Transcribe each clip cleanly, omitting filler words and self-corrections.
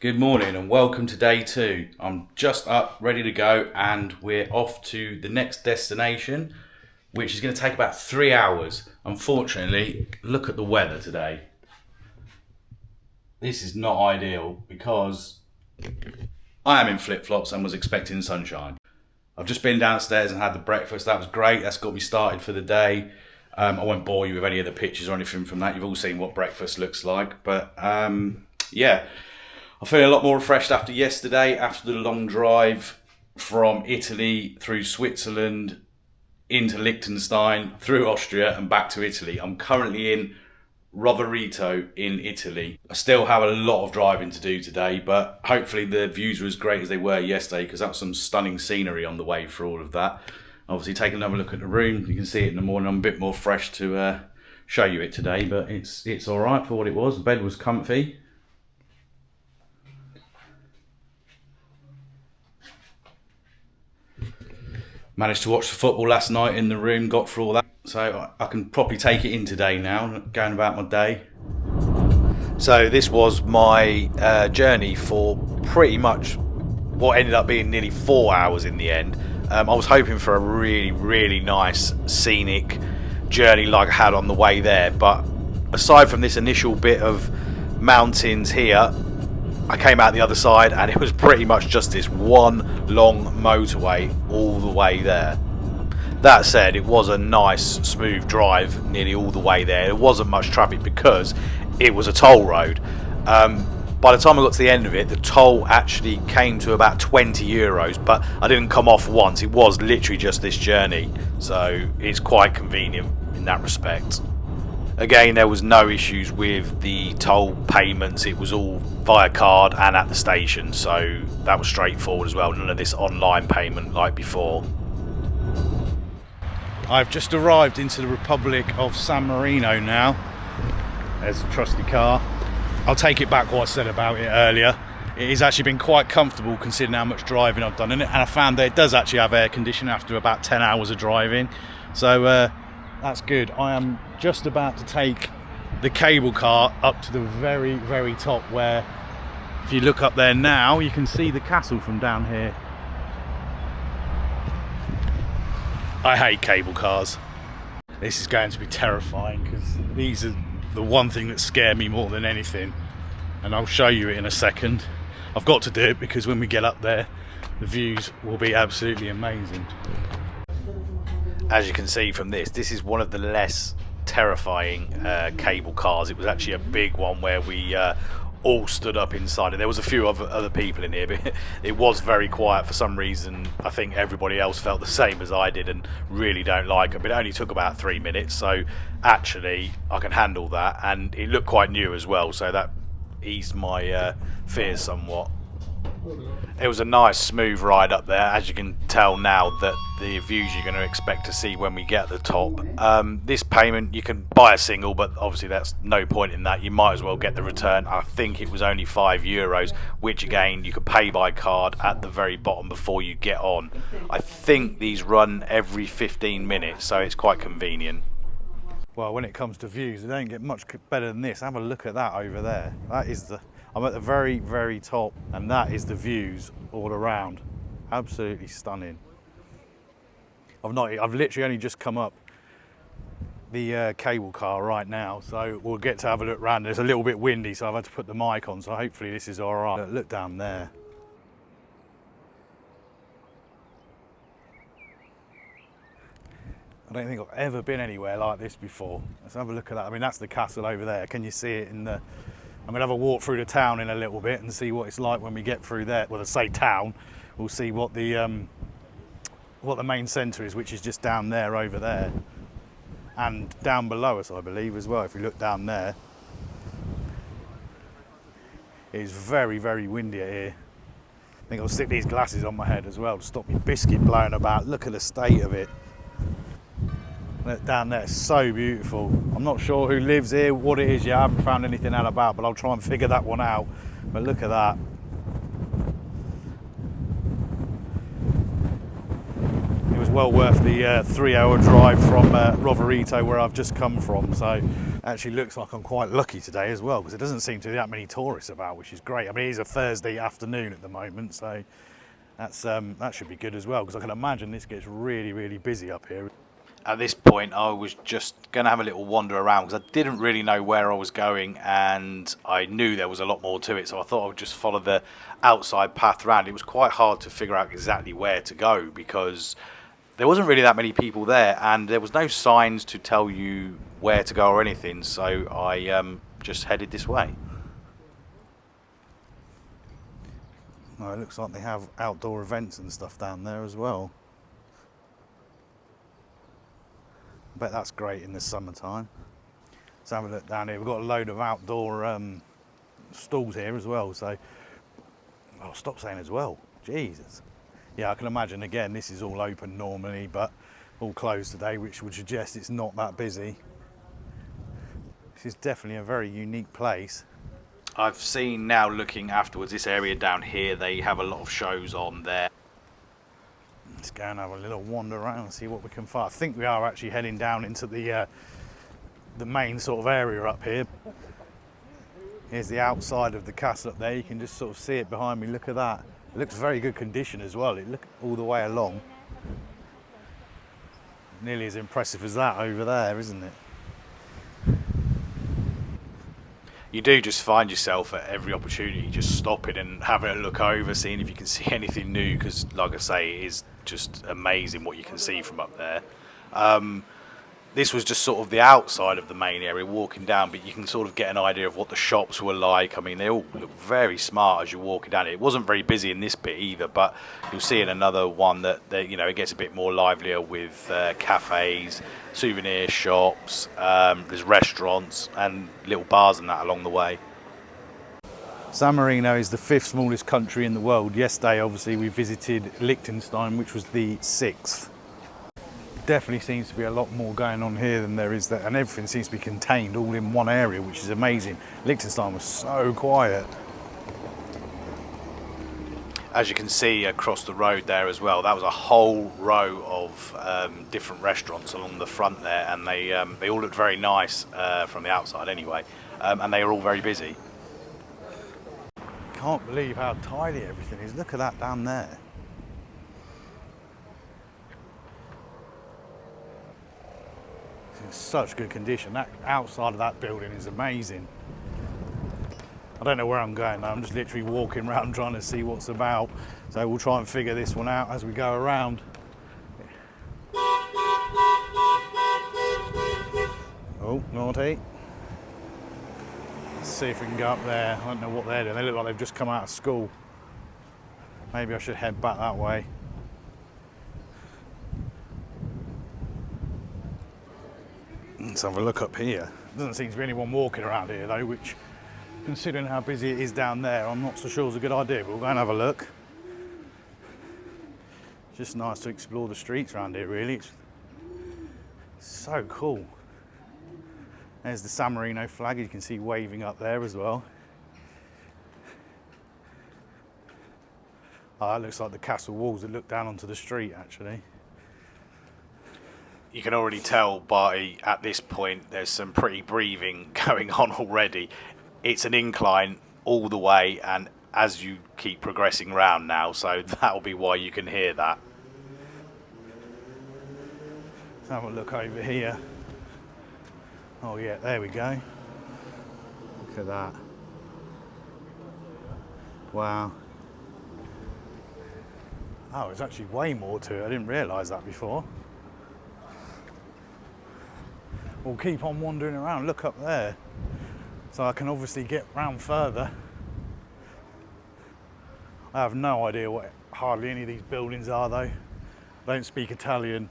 Good morning and welcome to day 2. I'm just up, ready to go, and we're off to the next destination, which is going to take about 3 hours. Unfortunately, look at the weather today. This is not ideal because I am in flip-flops and was expecting sunshine. I've just been downstairs and had the breakfast. That was great. That's got me started for the day. I won't bore you with any of the pictures or anything from that. You've all seen what breakfast looks like. But yeah, I feel a lot more refreshed after yesterday, after the long drive from Italy through Switzerland into Liechtenstein, through Austria and back to Italy. I'm currently in Rovereto in Italy. I still have a lot of driving to do today, but hopefully the views are as great as they were yesterday, because that was some stunning scenery on the way for all of that. Obviously, take another look at the room. You can see it in the morning. I'm a bit more fresh to show you it today, but it's all right for what it was. The bed was comfy. Managed to watch the football last night in the room, got through all that. So I can properly take it in today now, going about my day. So this was my journey for pretty much what ended up being nearly 4 hours in the end. I was hoping for a really nice scenic journey like I had on the way there, but aside from this initial bit of mountains here, I came out the other side and it was pretty much just this one long motorway all the way there. That said, it was a nice smooth drive nearly all the way there. There wasn't much traffic because it was a toll road. By the time I got to the end of it, the toll actually came to about 20 euros, but I didn't come off once. It was literally just this journey, so it's quite convenient in that respect. Again, there was no issues with the toll payments. It was all via card and at the station, so that was straightforward as well. None of this online payment like before. I've just arrived into the Republic of San Marino now. There's a trusty car. I'll take it back what I said about it earlier. It has actually been quite comfortable considering how much driving I've done in it, and I found that it does actually have air conditioning after about 10 hours of driving. So that's good. I am just about to take the cable car up to the very top, where if you look up there now you can see the castle from down here. I hate cable cars. This is going to be terrifying because these are the one thing that scared me more than anything, and I'll show you it in a second. I've got to do it because when we get up there the views will be absolutely amazing. As you can see from this is one of the less terrifying cable cars. It was actually a big one where we all stood up inside it. There was a few other people in here, but it was very quiet for some reason. I think everybody else felt the same as I did and really don't like it. But it only took about 3 minutes, so actually I can handle that, and it looked quite new as well, so that eased my fears somewhat. It was a nice smooth ride up there, as you can tell now that the views you're going to expect to see when we get to the top. This payment, you can buy a single, but obviously that's no point in that. You might as well get the return. I think it was only 5 euros, which again you could pay by card at the very bottom before you get on. I think these run every 15 minutes, so it's quite convenient. Well, when it comes to views, they don't get much better than this. Have a look at that over there. That is I'm at the very top, and that is the views all around. Absolutely stunning. I've literally only just come up the cable car right now, so we'll get to have a look around. It's a little bit windy, so I've had to put the mic on, so hopefully this is all right. Look down there. I don't think I've ever been anywhere like this before. Let's have a look at that. I mean, that's the castle over there. Can you see it in the... I'm going to have a walk through the town in a little bit and see what it's like when we get through there. Well, I say town, we'll see what the main centre is, which is just down there over there. And down below us, I believe, as well, if you look down there. It is very windy here. I think I'll stick these glasses on my head as well to stop me biscuit blowing about. Look at the state of it. Look down there, it's so beautiful. I'm not sure who lives here, what it is yet. I haven't found anything out about, but I'll try and figure that one out. But look at that. It was well worth the 3-hour drive from Roverito, where I've just come from. So actually looks like I'm quite lucky today as well, because it doesn't seem to be that many tourists about, which is great. I mean, it is a Thursday afternoon at the moment, so that's that should be good as well, because I can imagine this gets really, really busy up here. At this point, I was just going to have a little wander around because I didn't really know where I was going, and I knew there was a lot more to it, so I thought I would just follow the outside path around. It was quite hard to figure out exactly where to go because there wasn't really that many people there, and there was no signs to tell you where to go or anything, so I just headed this way. Oh, it looks like they have outdoor events and stuff down there as well. I bet that's great in the summertime. Let's have a look down here. We've got a load of outdoor stalls here as well. So, oh, stop saying as well. Jesus. Yeah, I can imagine again this is all open normally, but all closed today, which would suggest it's not that busy. This is definitely a very unique place. I've seen now, looking afterwards, this area down here, they have a lot of shows on there. Let's go and have a little wander around and see what we can find. I think we are actually heading down into the main sort of area up here. Here's the outside of the castle up there. You can just sort of see it behind me. Look at that. It looks very good condition as well. It looks all the way along. Nearly as impressive as that over there, isn't it? You do just find yourself at every opportunity just stopping and having a look over, seeing if you can see anything new, because like I say, it is just amazing what you can see from up there. This was just sort of the outside of the main area walking down, but you can sort of get an idea of what the shops were like. I mean, they all look very smart as you're walking down. It wasn't very busy in this bit either, but you'll see in another one that you know, it gets a bit more livelier with cafes, souvenir shops, there's restaurants and little bars and that along the way. San Marino is the 5th smallest country in the world. Yesterday, obviously, we visited Liechtenstein, which was the 6th. Definitely seems to be a lot more going on here than there is there, and everything seems to be contained all in one area, which is amazing. Liechtenstein was so quiet. As you can see across the road there as well, that was a whole row of different restaurants along the front there, and they all looked very nice from the outside anyway, and they are all very busy. Can't believe how tidy everything is. Look at that down there. It's in such good condition. That outside of that building is amazing. I don't know where I'm going now. I'm just literally walking around trying to see what's about. So we'll try and figure this one out as we go around. Oh, naughty. Let's see if we can go up there. I don't know what they're doing. They look like they've just come out of school. Maybe I should head back that way. Let's have a look up here. Doesn't seem to be anyone walking around here though, which, considering how busy it is down there, I'm not so sure it's a good idea, but we'll go and have a look. It's just nice to explore the streets around here, really. It's so cool. There's the San Marino flag, you can see waving up there as well. Oh, that looks like the castle walls that look down onto the street, actually. You can already tell by, at this point, there's some pretty breathing going on already. It's an incline all the way, and as you keep progressing round now, so that'll be why you can hear that. Let's have a look over here. Oh yeah, there we go. Look at that. Wow. Oh, there's actually way more to it. I didn't realise that before. We'll keep on wandering around. Look up there. So I can obviously get round further. I have no idea what hardly any of these buildings are though. I don't speak Italian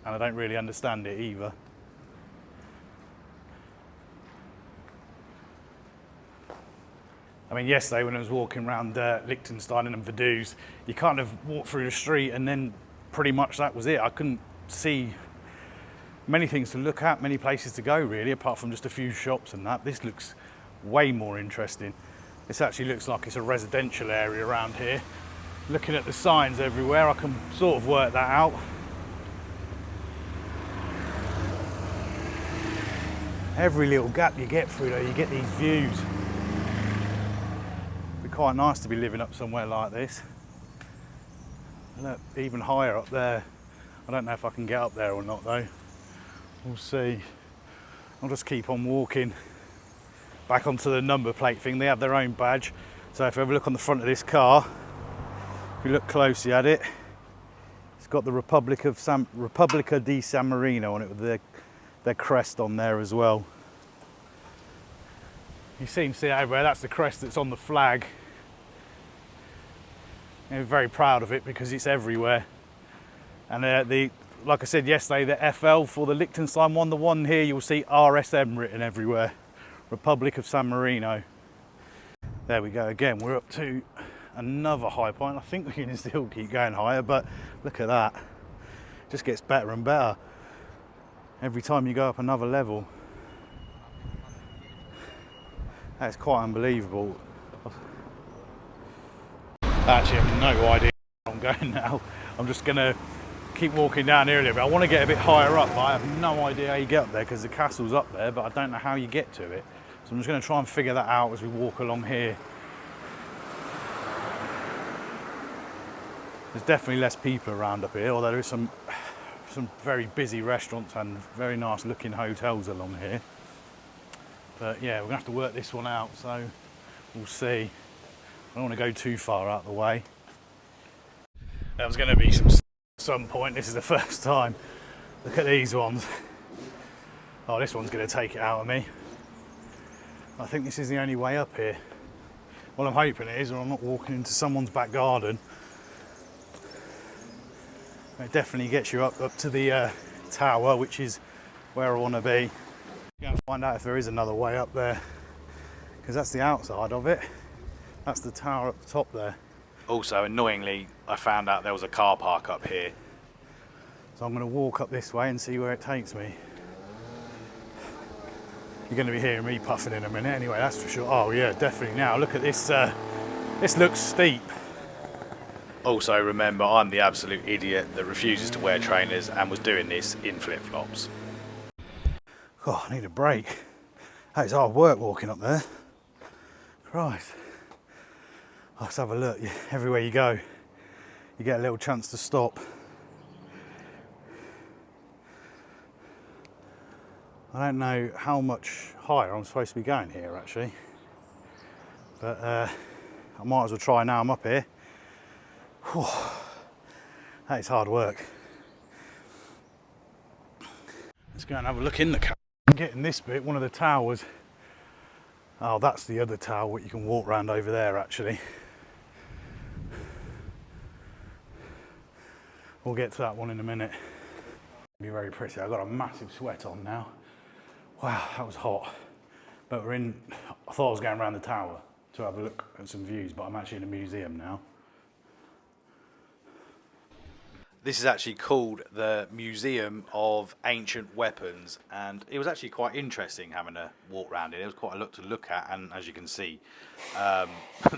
and I don't really understand it either. I mean, yesterday when I was walking around Liechtenstein and Vaduz, you kind of walk through the street and then pretty much that was it. I couldn't see many things to look at, many places to go really, apart from just a few shops and that. This looks way more interesting. This actually looks like it's a residential area around here. Looking at the signs everywhere, I can sort of work that out. Every little gap you get through though, you get these views. It'd be quite nice to be living up somewhere like this. Look, even higher up there. I don't know if I can get up there or not though. We'll see. I'll just keep on walking back onto the number plate thing. They have their own badge. So if you ever look on the front of this car, if you look closely at it, it's got the Republic of San Marino on it with their crest on there as well. You seem to see it everywhere. That's the crest that's on the flag. I'm very proud of it because it's everywhere. And like I said yesterday, the FL for the Liechtenstein one, the one here you'll see RSM written everywhere. Republic of San Marino. There we go again. We're up to another high point. I think we can still keep going higher, but look at that. It just gets better and better every time you go up another level. That's quite unbelievable. Actually, I have no idea where I'm going now. I'm just gonna keep walking down here a little bit. I want to get a bit higher up, but I have no idea how you get up there because the castle's up there, but I don't know how you get to it. So I'm just going to try and figure that out as we walk along here. There's definitely less people around up here, although there is some very busy restaurants and very nice looking hotels along here. But yeah, we're going to have to work this one out, so we'll see. I don't want to go too far out of the way. There was going to be some point. This is the first time. Look at these ones. Oh, this one's going to take it out of me. I think this is the only way up here. Well, I'm hoping it is, or I'm not walking into someone's back garden. It definitely gets you up to the tower, which is where I want to be. I'm going to find out if there is another way up there, because that's the outside of it. That's the tower up the top there. Also, annoyingly, I found out there was a car park up here. So I'm going to walk up this way and see where it takes me. You're going to be hearing me puffing in a minute anyway, that's for sure. Oh yeah, definitely now. Look at this, this looks steep. Also, remember, I'm the absolute idiot that refuses to wear trainers and was doing this in flip-flops. Oh, I need a break. Hey, it's hard work walking up there. Christ. Let's have a look. Everywhere you go, you get a little chance to stop. I don't know how much higher I'm supposed to be going here actually, but I might as well try now I'm up here. Whew. That is hard work. Let's go and have a look in the car. I'm getting this bit, one of the towers. Oh, that's the other tower, what you can walk around over there actually. We'll get to that one in a minute. It'll be very pretty. I've got a massive sweat on now. Wow, that was hot. But we're in, I thought I was going around the tower to have a look at some views, but I'm actually in a museum now. This is actually called the Museum of Ancient Weapons, and it was actually quite interesting having a walk around it. There was quite a lot to look at, and as you can see,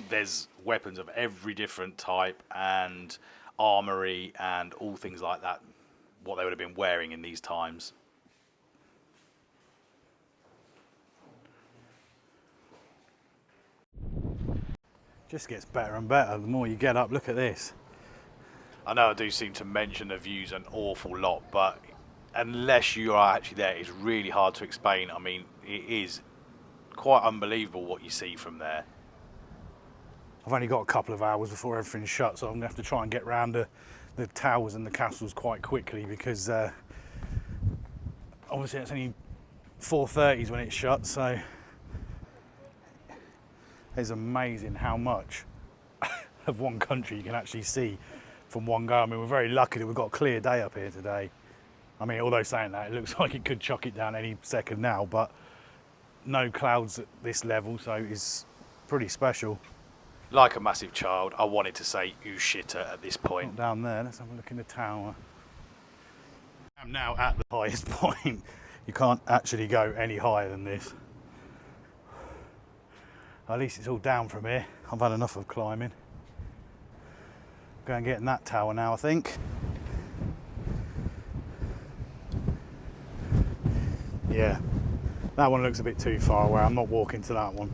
there's weapons of every different type and armory and all things like that, what they would have been wearing in these times. Just gets better and better the more you get up. Look at this. I know I do seem to mention the views an awful lot, but unless you are actually there, it's really hard to explain. I mean, it is quite unbelievable what you see from there. I've only got a couple of hours before everything's shut, so I'm going to have to try and get round the towers and the castles quite quickly because obviously it's only 4:30 when it's shut, so it's amazing how much of one country you can actually see from one go. I mean, we're very lucky that we've got a clear day up here today. I mean, although saying that, it looks like it could chuck it down any second now, but no clouds at this level, so it's pretty special. Like a massive child, I wanted to say Ushita at this point. Not down there, let's have a look in the tower. I'm now at the highest point. You can't actually go any higher than this. At least it's all down from here. I've had enough of climbing. Go and get in that tower now, I think. Yeah, that one looks a bit too far away. I'm not walking to that one.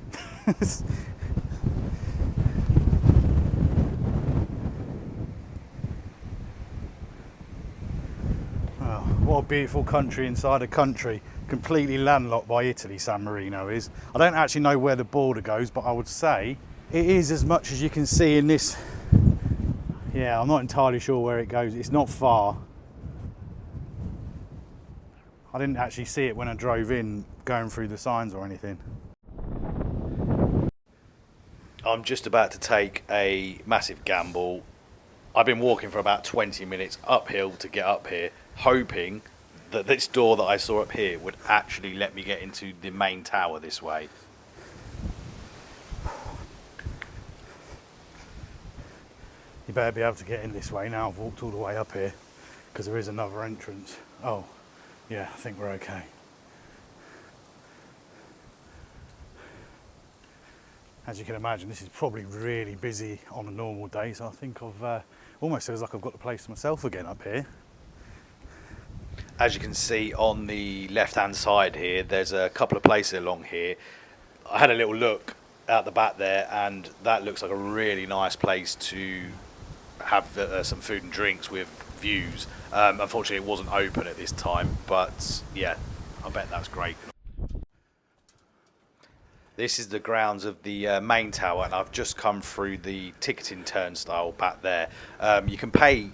Oh, what a beautiful country inside a country. Completely landlocked by Italy, San Marino is. I don't actually know where the border goes, but I would say it is as much as you can see in this. Yeah, I'm not entirely sure where it goes. It's not far. I didn't actually see it when I drove in, going through the signs or anything. I'm just about to take a massive gamble. I've been walking for about 20 minutes uphill to get up here, hoping that this door that I saw up here would actually let me get into the main tower this way. You better be able to get in this way now. I've walked all the way up here because there is another entrance. Oh, yeah, I think we're okay. As you can imagine, this is probably really busy on a normal day, so I think I've almost feels like I've got the place to myself again up here. As you can see on the left-hand side here, there's a couple of places along here. I had a little look out the back there, and that looks like a really nice place to have some food and drinks with views. Unfortunately, it wasn't open at this time, but yeah, I bet that's great. This is the grounds of the main tower, and I've just come through the ticketing turnstile back there. You can pay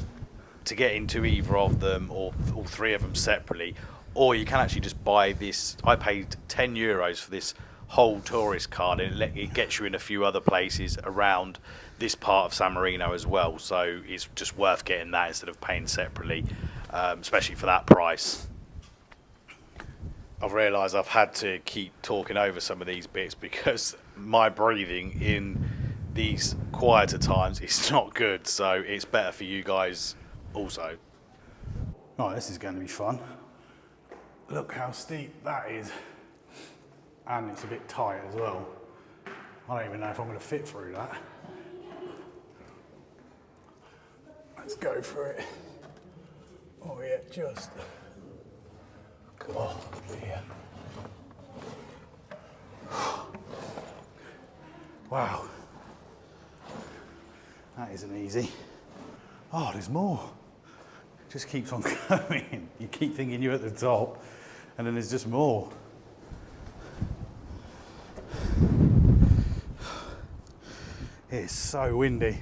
to get into either of them or all three of them separately, or you can actually just buy this. I paid €10 for this whole tourist card, and it gets you in a few other places around this part of San Marino as well, so it's just worth getting that instead of paying separately, especially for that price. I've realised I've had to keep talking over some of these bits because my breathing in these quieter times is not good, so it's better for you guys also. Right, this is going to be fun. Look how steep that is. And it's a bit tight as well. I don't even know if I'm going to fit through that. Let's go for it. Oh yeah, just. Oh dear. Wow. That isn't easy. Oh, there's more. It just keeps on going. You keep thinking you're at the top, and then there's just more. It's so windy.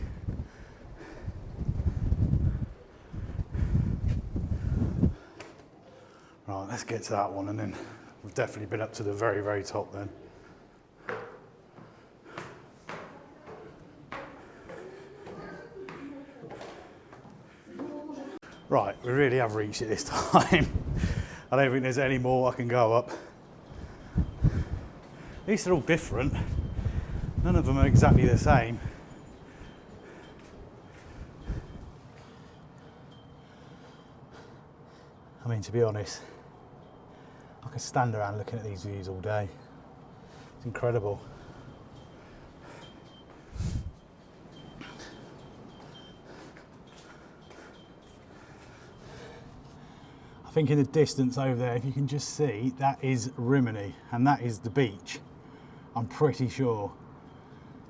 Right, let's get to that one, and then we've definitely been up to the very, very top then. Right, we really have reached it this time. I don't think there's any more I can go up. These are all different. None of them are exactly the same. I mean, to be honest, I could stand around looking at these views all day. It's incredible. I think in the distance over there, if you can just see, that is Rimini, and that is the beach. I'm pretty sure.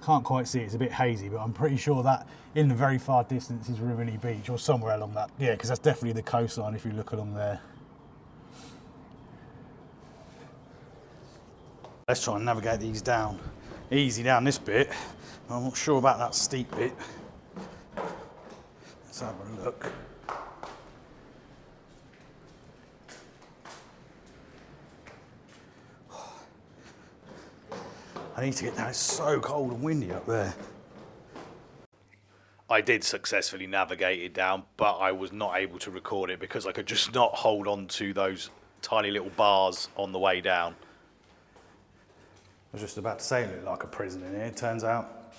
Can't quite see, it's a bit hazy, but I'm pretty sure that in the very far distance is Rimini Beach, or somewhere along that. Yeah, because that's definitely the coastline if you look along there. Let's try and navigate these down. Easy down this bit. I'm not sure about that steep bit. Let's have a look. I need to get down, it's so cold and windy up there. I did successfully navigate it down, but I was not able to record it because I could just not hold on to those tiny little bars on the way down. I was just about to say it looked like a prison in here. It turns out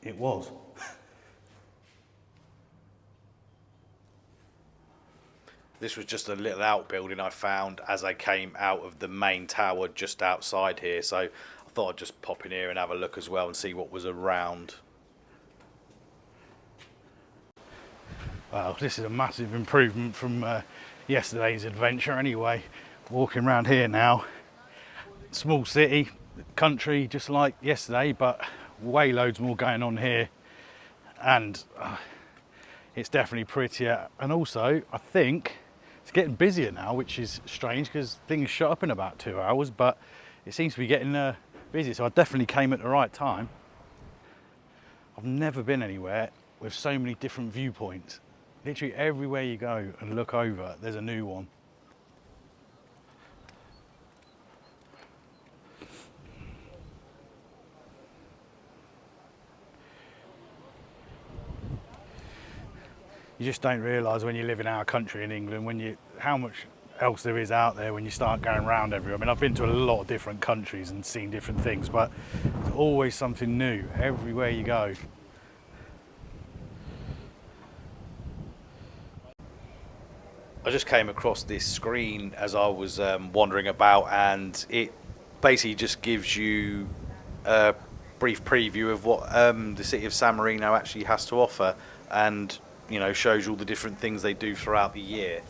it was. This was just a little outbuilding I found as I came out of the main tower just outside here, so I thought I'd just pop in here and have a look as well and see what was around. Well, this is a massive improvement from yesterday's adventure anyway. Walking around here now, small city, country just like yesterday, but way loads more going on here, and it's definitely prettier. And also I think it's getting busier now, which is strange because things shut up in about 2 hours, but it seems to be getting busier, so I definitely came at the right time. I've never been anywhere with so many different viewpoints. Literally everywhere you go and look over, there's a new one. You just don't realise when you live in our country in England, how much else there is out there when you start going around everywhere. I mean, I've been to a lot of different countries and seen different things, but there's always something new everywhere you go. I just came across this screen as I was wandering about, and it basically just gives you a brief preview of what the city of San Marino actually has to offer, and shows you all the different things they do throughout the year.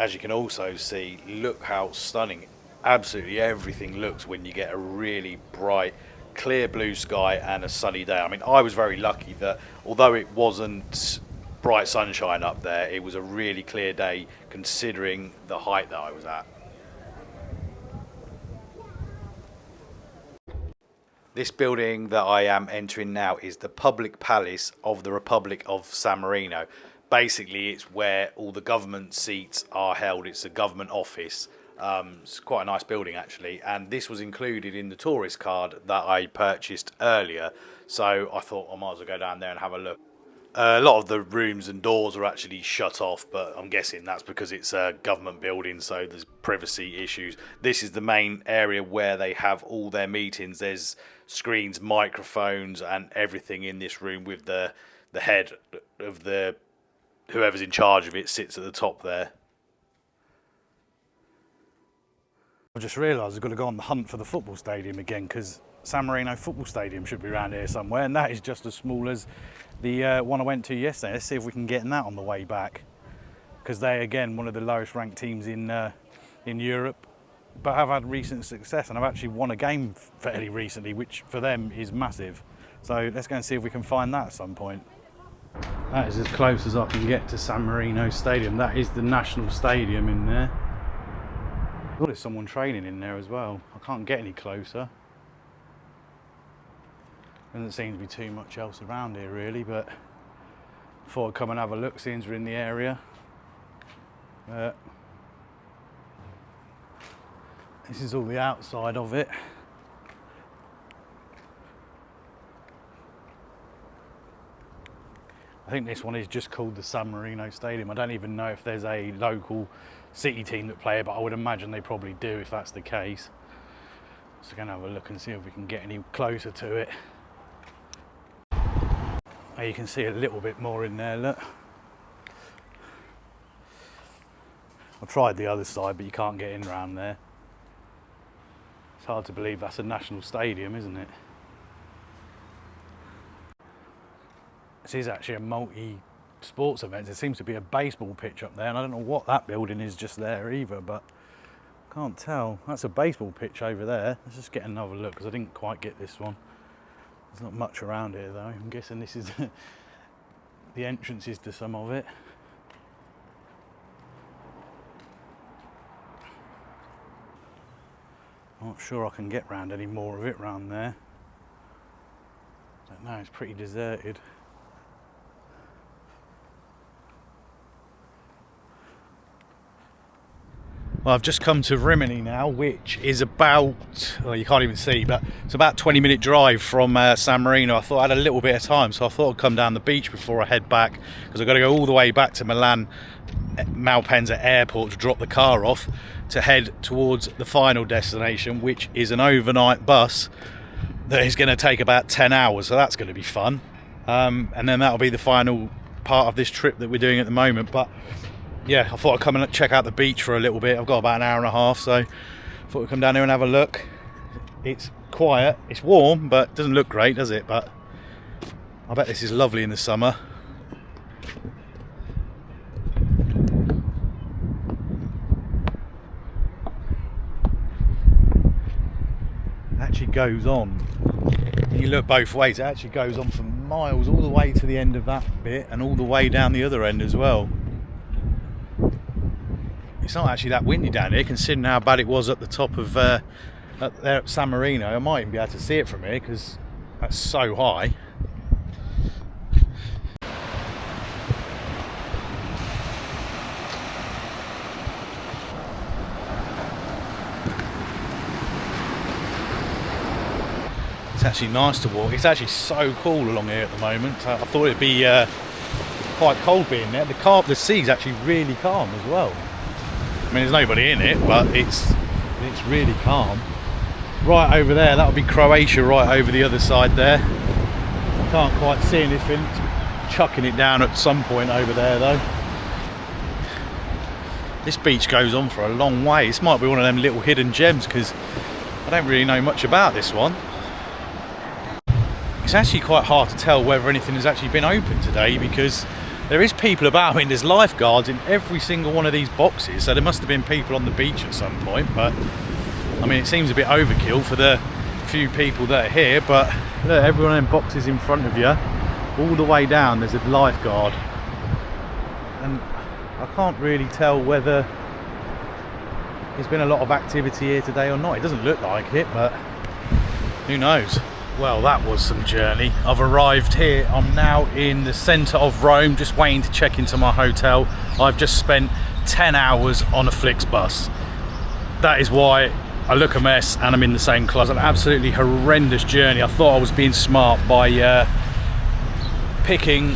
As you can also see, look how stunning absolutely everything looks when you get a really bright, clear blue sky and a sunny day. I mean, I was very lucky that although it wasn't bright sunshine up there, it was a really clear day considering the height that I was at. This building that I am entering now is the public palace of the Republic of San Marino. Basically, it's where all the government seats are held. It's a government office. It's quite a nice building actually, and this was included in the tourist card that I purchased earlier, so I thought I might as well go down there and have a look. A lot of the rooms and doors are actually shut off, but I'm guessing that's because it's a government building, so there's privacy issues. This is the main area where they have all their meetings. There's screens, microphones, and everything in this room, with the head of whoever's in charge of it sits at the top there. I just realised I've got to go on the hunt for the football stadium again, because San Marino football stadium should be around here somewhere, and that is just as small as the one I went to yesterday. Let's see if we can get in that on the way back, because they again one of the lowest ranked teams in Europe, but have had recent success and have actually won a game fairly recently, which for them is massive. So let's go and see if we can find that at some point. That is as close as I can get to San Marino Stadium. That is the national stadium in there. I thought there's someone training in there as well. I can't get any closer. Doesn't seem to be too much else around here really, but I thought I'd come and have a look since we're in the area. This is all the outside of it. I think this one is just called the San Marino Stadium. I don't even know if there's a local city team that play it, but I would imagine they probably do if that's the case. So we're going to have a look and see if we can get any closer to it. Now you can see a little bit more in there, look. I've tried the other side, but you can't get in around there. It's hard to believe that's a national stadium, isn't it? This is actually a multi-sports event. There seems to be a baseball pitch up there, and I don't know what that building is just there either, but I can't tell. That's a baseball pitch over there. Let's just get another look, because I didn't quite get this one. There's not much around here though. I'm guessing this is the entrances to some of it. I'm not sure I can get round any more of it round there. I don't know, it's pretty deserted. Well, I've just come to Rimini now, which is about, well, you can't even see, but it's about a 20-minute drive from San Marino. I thought I had a little bit of time, so I thought I'd come down the beach before I head back, because I've got to go all the way back to Milan Malpensa Airport to drop the car off to head towards the final destination, which is an overnight bus that is going to take about 10 hours, so that's going to be fun. And then that'll be the final part of this trip that we're doing at the moment. But yeah, I thought I'd come and check out the beach for a little bit. I've got about an hour and a half, so I thought we'd come down here and have a look. It's quiet, it's warm, but it doesn't look great, does it? But I bet this is lovely in the summer. Actually goes on. You look both ways, it actually goes on for miles, all the way to the end of that bit and all the way down the other end as well. It's not actually that windy down here, considering how bad it was at the top of up there at San Marino. I might even be able to see it from here because that's so high. It's actually nice to walk. It's actually so cool along here at the moment. I thought it'd be quite cold being there. The sea's actually really calm as well. I mean, there's nobody in it, but it's really calm. Right over there, that'll be Croatia right over the other side there. Can't quite see anything. It's chucking it down at some point over there though. This beach goes on for a long way. This might be one of them little hidden gems because I don't really know much about this one. It's actually quite hard to tell whether anything has actually been open today because there is people about. I mean, there's lifeguards in every single one of these boxes, so there must have been people on the beach at some point, but I mean, it seems a bit overkill for the few people that are here. But look, every one of them boxes in front of you, all the way down, there's a lifeguard, and I can't really tell whether there's been a lot of activity here today or not. It doesn't look like it, but who knows. Well, that was some journey. I've arrived here. I'm now in the centre of Rome, just waiting to check into my hotel. I've just spent 10 hours on a Flixbus. That is why I look a mess and I'm in the same clothes. An absolutely horrendous journey. I thought I was being smart by picking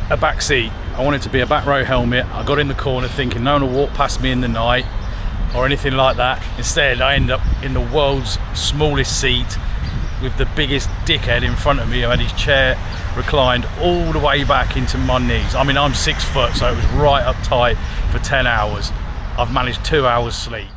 a back seat. I wanted to be a back row helmet. I got in the corner thinking no one will walk past me in the night or anything like that. Instead, I end up in the world's smallest seat with the biggest dickhead in front of me who had his chair reclined all the way back into my knees. I mean, I'm 6 foot, so it was right up tight for 10 hours. I've managed 2 hours sleep.